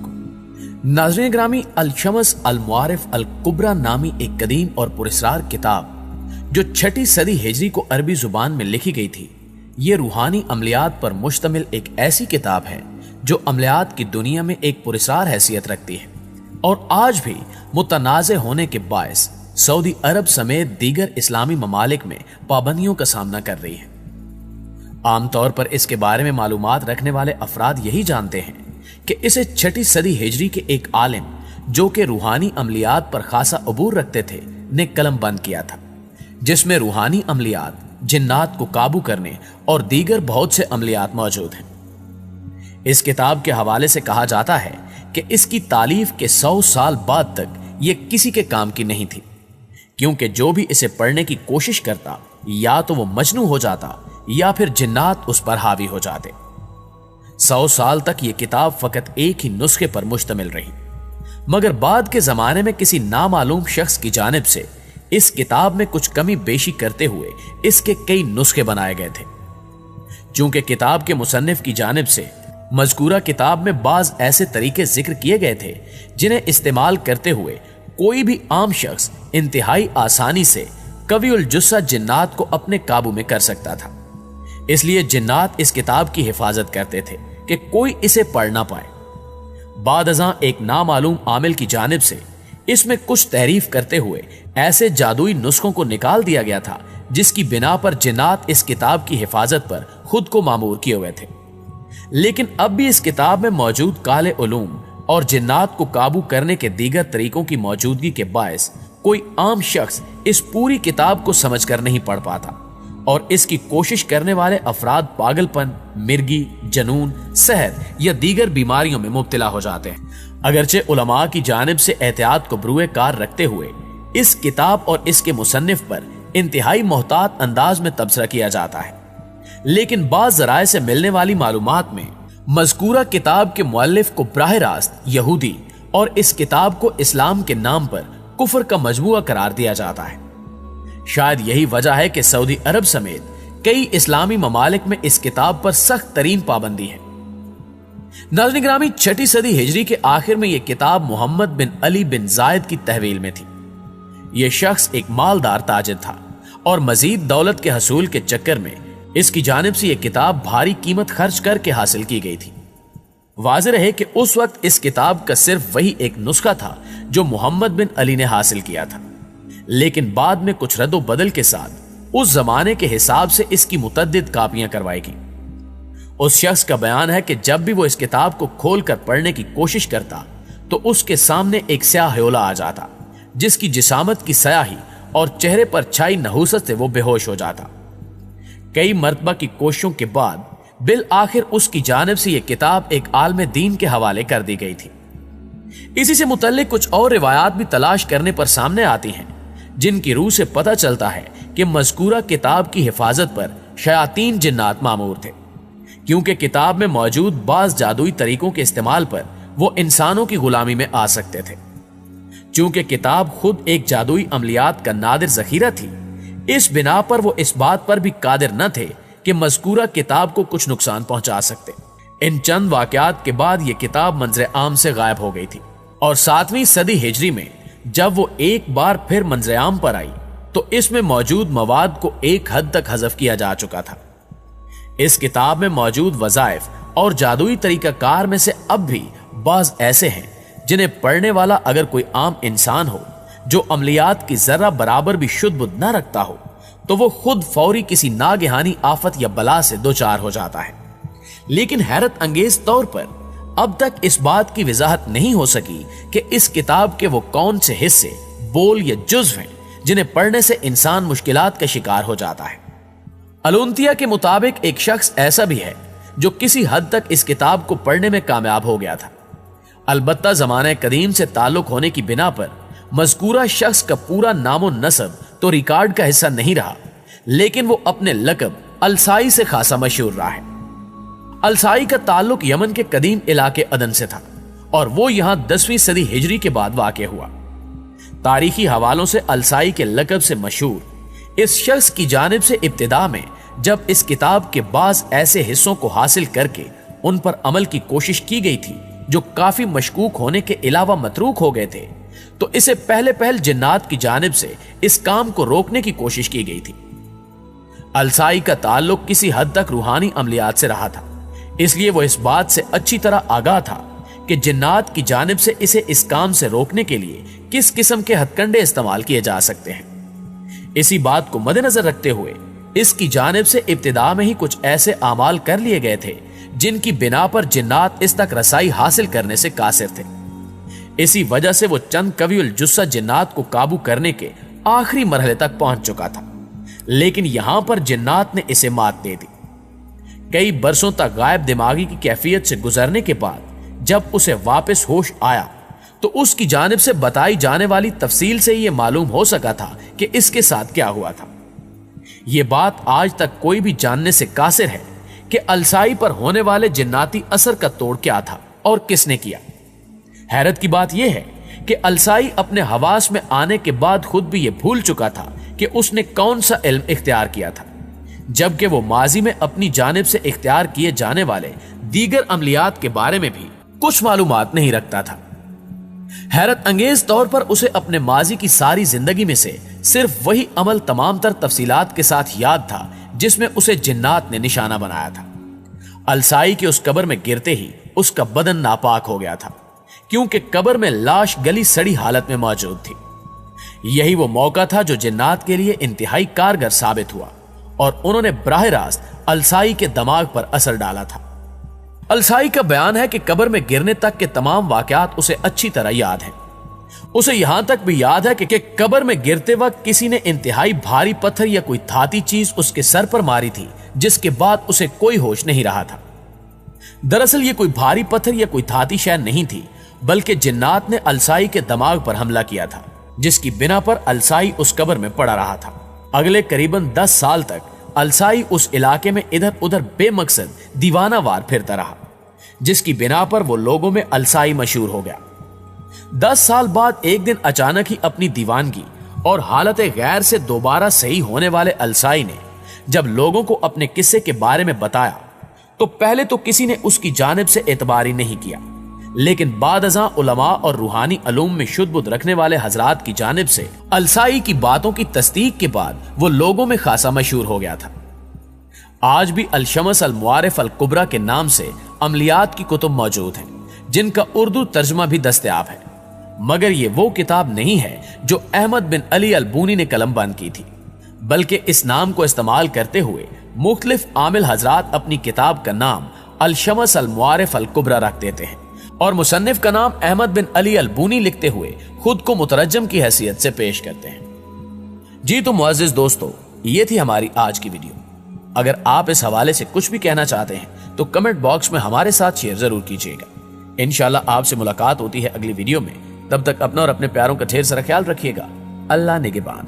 को। नाज़रीन ग्रामी, अल-शम्स अल-मुआरिफ अल-कुब्रा नामी एक कदीम और पुरस्कार किताब जो 6वीं सदी हिजरी को अरबी जुबान में लिखी गई थी, ये रूहानी अमलियात पर मुश्तमिल एक ऐसी किताब है जो अमलियात की दुनिया में एक पुरस्कार हैसियत रखती है और आज भी मुतनाज़े होने के बायस सऊदी अरब समेत दीगर इस्लामी ममालिक में पाबंदियों का सामना कर रही है। आमतौर पर इसके बारे में मालूमात रखने वाले अफराद यही जानते हैं कि इसे 6वीं सदी हिजरी के एक आलिम जो कि रूहानी अमलियात पर खासा अबूर रखते थे ने कलम बंद किया था, जिसमें रूहानी अमलियात, जिन्नात को काबू करने और दीगर बहुत से अमलियात मौजूद हैं। इस किताब के हवाले से कहा जाता है कि इसकी तालीफ के 100 साल बाद तक ये किसी के काम की नहीं थी, क्योंकि जो भी इसे पढ़ने की कोशिश करता या तो वो मजनू हो जाता या फिर जिन्नात उस पर हावी हो जाते। 100 साल तक ये किताब फकत एक ही नुस्खे पर मुश्तमिल रही, मगर बाद के जमाने में किसी नामालूम शख्स की जानिब से इस किताब में कुछ कमी बेशी करते हुए इसके कई नुस्खे बनाए गए थे। चूंकि किताब के मुसन्निफ की जानिब से मज़कूरा किताब में बाज ऐसे तरीके जिक्र किए गए थे जिन्हें इस्तेमाल करते हुए कोई भी आम शख्स इंतहाई आसानी से कवीउल जुस्सा जिन्नात को अपने काबू में कर सकता था। इसलिए जिन्नात इस किताब की हिफाजत करते थे कि कोई इसे पढ़ ना पाए। बाद अज़ां एक नामालूम आमिल की जानिब से इसमें कुछ तहरीफ करते हुए ऐसे जादुई नुस्खों को निकाल दिया गया था जिसकी बिना पर जिन्नात इस किताब की हिफाजत पर खुद को मामूर किए हुए थे। लेकिन अब भी इस किताब में मौजूद काले उलूम और जिन्नात को काबू करने के दीगर तरीकों की मौजूदगी के बायस कोई आम शख्स इस पूरी किताब को समझकर नहीं पढ़ पाता और इसकी कोशिश करने वाले अफराद पागलपन, मिर्गी, जनून, सहर या दीगर बीमारियों में मुब्तला हो जाते हैं। अगरचे उलमा की जानिब से एहतियात को बरूए कार रखते हुए इस किताब और इसके मुसन्निफ पर इंतहाई मोहतात अंदाज में तबसरा किया जाता है, लेकिन बाज़ ज़राए से मिलने वाली मालूमात में मज़कूरा किताब के मुअल्लिफ को बराह रास्त यहूदी और इस किताब को इस्लाम के नाम पर कुफर का मजमुआ करार दिया जाता है। शायद यही वजह है कि सऊदी अरब समेत कई इस्लामी ममालिक में इस किताब पर सख्त तरीन पाबंदी है। नाज़रीन ग्रामी, 6वीं सदी हिजरी के आखिर में यह किताब मोहम्मद बिन अली बिन जायद की तहवील में थी। यह शख्स एक मालदार ताजिर था और मजीद दौलत के हसूल के चक्कर में इसकी जानिब से यह किताब भारी कीमत खर्च करके हासिल की गई थी। वाज़ेह है कि उस वक्त इस किताब का सिर्फ वही एक नुस्खा था जो मोहम्मद बिन अली ने हासिल किया था, लेकिन बाद में कुछ रद्दो बदल के साथ उस जमाने के हिसाब से इसकी मुतद्दिद कापियां करवाएगी। उस शख्स का बयान है कि जब भी वो इस किताब को खोलकर पढ़ने की कोशिश करता तो उसके सामने एक स्याह ह्योला आ जाता जिसकी जिसामत की स्याही और चेहरे पर छाई नहूसत से वो बेहोश हो जाता। कई मर्तबा की कोशिशों के बाद बिल आखिर उसकी जानिब से यह किताब एक आलम दीन के हवाले कर दी गई थी। इसी से मुतल्लिक कुछ और रिवायात भी तलाश करने पर सामने आती हैं जिनकी रूह से पता चलता है कि मज़कूरा किताब की हिफाजत पर शयातीन जिन्नात मामूर थे, क्योंकि किताब में मौजूद बाज जादुई तरीकों के इस्तेमाल पर वो इंसानों की गुलामी में आ सकते थे। चूंकि किताब खुद एक जादुई अमलियात का नादिर जखीरा थी, इस बिना पर वो इस बात पर भी कादिर न थे कि मज़कूरा किताब को कुछ नुकसान पहुंचा सकते। इन चंद वाकयात के बाद यह किताब मंजर आम से गायब हो गई थी और 7वीं सदी हिजरी में जब वो एक बार फिर मंजर आम पर आई तो इसमें मौजूद मवाद को एक हद तक हज़फ किया जा चुका था। इस किताब में मौजूद वज़ाइफ और जादुई तरीकाकार में से अब भी बाज ऐसे हैं जिन्हें पढ़ने वाला अगर कोई आम इंसान हो जो अमलियात की जरा बराबर भी शुद्ध बुद्ध न रखता हो तो वो खुद फौरी किसी नागहानी आफत या बला से दो चार हो जाता है। लेकिन हैरत अंगेज तौर पर अब तक इस बात की वजाहत नहीं हो सकी कि इस किताब के वो कौन से हिस्से, बोल या जुज़्व हैं जिन्हें पढ़ने से इंसान मुश्किलात का शिकार हो जाता है। अलुंतिया के मुताबिक एक शख्स ऐसा भी है जो किसी हद तक इस किताब को पढ़ने में कामयाब हो गया था। अलबत्ता ज़माने कदीम से ताल्लुक होने की बिना पर मज़कूरा शख्स का पूरा नामो नसब तो रिकॉर्ड का हिस्सा नहीं रहा, लेकिन वो अपने लक़ब अलसाई से खासा मशहूर रहा है। अलसाई का ताल्लुक यमन के कदीम इलाके अदन से था और वो यहां 10वीं सदी हिजरी के बाद वाक़ हुआ। तारीखी हवालों से अलसाई के लक़ब से मशहूर इस शख्स की जानिब से इब्तिदा में जब इस किताब के बाज़ ऐसे हिस्सों को हासिल करके उन पर अमल की कोशिश की गई थी जो काफी मशकूक होने के अलावा मतरूक हो गए थे, तो इसे पहले जिन्नात की जानिब से इस काम को रोकने की कोशिश की गई थी। अलसाई का ताल्लुक किसी हद तक रूहानी अमलियात से रहा था, इसलिए वो इस बात से अच्छी तरह आगाह था कि जिन्नात की जानिब से इसे इस काम से रोकने के लिए किस किस्म के हथकंडे इस्तेमाल किए जा सकते हैं। इसी बात को मद्देनजर रखते हुए इसकी जानिब से इब्तिदा में ही कुछ ऐसे आमाल कर लिए गए थे जिनकी बिना पर जिन्नात इस तक रसाई हासिल करने से कासिर थे। इसी वजह से वो चंद कवियुल जुस्सा जिन्नात को काबू करने के आखिरी मरहले तक पहुंच चुका था, लेकिन यहां पर जिन्नात ने इसे मात दे दी। कई बरसों तक गायब दिमागी की कैफियत से गुजरने के बाद जब उसे वापस होश आया तो उसकी जानिब से बताई जाने वाली तफसील से यह मालूम हो सका था कि इसके साथ क्या हुआ था। यह बात आज तक कोई भी जानने से कासिर है कि अलसाई पर होने वाले जिन्नाती असर का तोड़ क्या था और किसने किया। हैरत की बात यह है कि अलसाई अपने हवास में आने के बाद खुद भी यह भूल चुका था कि उसने कौन सा इल्म इख्तियार किया था, जबकि वो माजी में अपनी जानिब से इख्तियार किए जाने वाले दीगर अमलियात के बारे में भी कुछ मालूमात नहीं रखता था। हैरत अंगेज तौर पर उसे अपने माजी की सारी जिंदगी में से सिर्फ वही अमल तमाम तर तफसीलात के साथ याद था जिसमें उसे जिन्नात ने निशाना बनाया था। अलसाई के उस कब्र में गिरते ही उसका बदन नापाक हो गया था, क्योंकि कब्र में लाश गली सड़ी हालत में मौजूद थी। यही वो मौका था जो जिन्नात के लिए इंतहाई कारगर साबित हुआ और उन्होंने बराह रास्त अलसाई के दिमाग पर असर डाला था। अलसाई का बयान है कि कब्र में गिरने तक के तमाम वाकयात उसे अच्छी तरह याद हैं। उसे यहां तक भी याद है कि कब्र में गिरते वक्त किसी ने इंतहाई भारी पत्थर या कोई धाती चीज उसके सर पर मारी थी, जिसके बाद उसे कोई होश नहीं रहा था। दरअसल ये कोई भारी पत्थर या कोई धाती शय नहीं थी, बल्कि जिन्नात ने अलसाई के दिमाग पर हमला किया था, जिसकी बिना पर अलसाई उस कब्र में पड़ा रहा था। अगले करीबन 10 साल तक अलसाई उस इलाके में इधर उधर बेमकसद दीवानावार फिरता रहा, जिसकी बिना पर वो लोगों में अलसाई मशहूर हो गया। 10 साल बाद एक दिन अचानक ही अपनी दीवानगी और हालत गैर से दोबारा सही होने वाले अलसाई ने जब लोगों को अपने किस्से के बारे में बताया तो पहले तो किसी ने उसकी जानिब से एतबार ही नहीं किया, लेकिन बाद अज़ां उलमा और रूहानी अलूम में शुद्ध रखने वाले हजरात की जानिब से अलसाई की बातों की तस्दीक के बाद वो लोगों में खासा मशहूर हो गया था। आज भी अल-शम्स अल-मुआरिफ अल-कुबरा के नाम से अमलियात की कुतुब मौजूद हैं, जिनका उर्दू तर्जुमा भी दस्तयाब है, मगर ये वो किताब नहीं है जो अहमद बिन अली अल-बूनी ने कलम बंद की थी, बल्कि इस नाम को इस्तेमाल करते हुए मुख्तलिफ आमिल हजरात अपनी किताब का नाम अल-शम्स अल-मुआरिफ अल-कुबरा रख देते हैं और मुसन्निफ का नाम अहमद बिन अली अल-बूनी लिखते हुए खुद को मुतरज्जम की हैसियत से पेश करते हैं। जी तो मुअज़्ज़िज़ दोस्तों, ये थी हमारी आज की वीडियो। अगर आप इस हवाले से कुछ भी कहना चाहते हैं तो कमेंट बॉक्स में हमारे साथ शेयर जरूर कीजिएगा। इंशाल्लाह आपसे मुलाकात होती है अगली वीडियो में। तब तक अपना और अपने प्यारों का ढेर सारा ख्याल रखिएगा। अल्लाह निगहबान।